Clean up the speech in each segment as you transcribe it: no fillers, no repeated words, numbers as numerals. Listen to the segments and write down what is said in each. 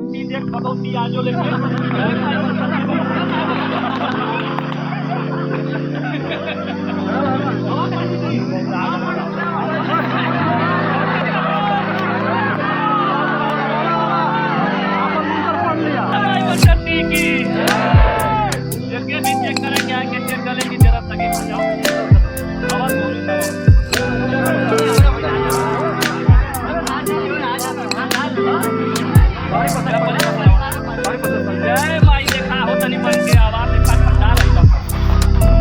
शक्ति देख भगवती आजो लेके जय माई शक्ति की जगह भी चेक करें क्या कि चेक गले की जरूरत लगी बजाओ आवाज जय माई देखा हो तनी बन के आवाज देखा ठंडा रही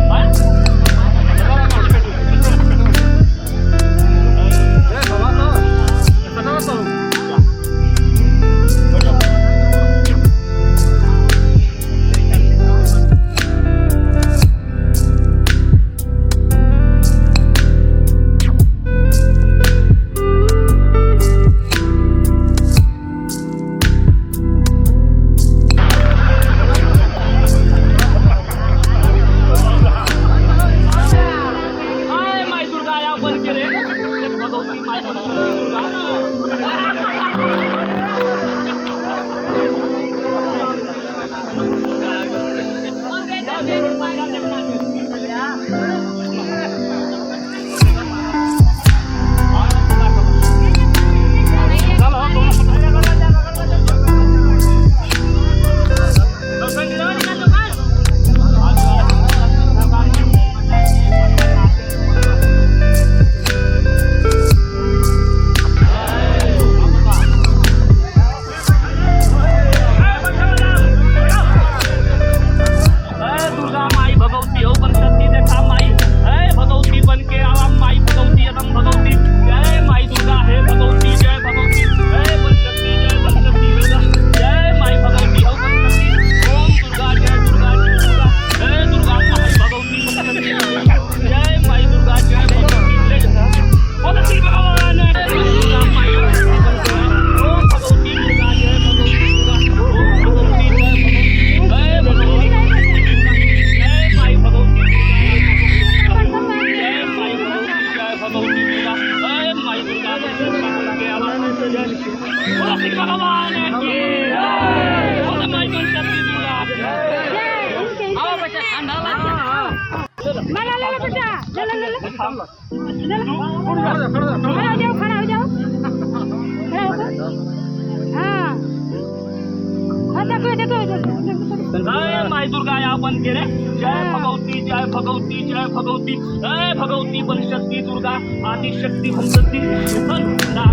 जय माई दुर्गा या बन के रे जय भगवती जय भगवती जय भगवती जय भगवती बन शक्ति दुर्गा आदि शक्ति हम शक्ति ना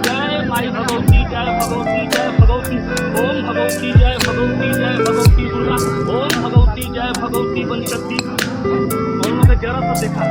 जय माई भगवती जय भगवती जय भगवती ओम भगवती जय भगवती जय भगवती दुर्गा ओम भगवती जय भगवती बन शक्ति और मुझे जरा सा देखा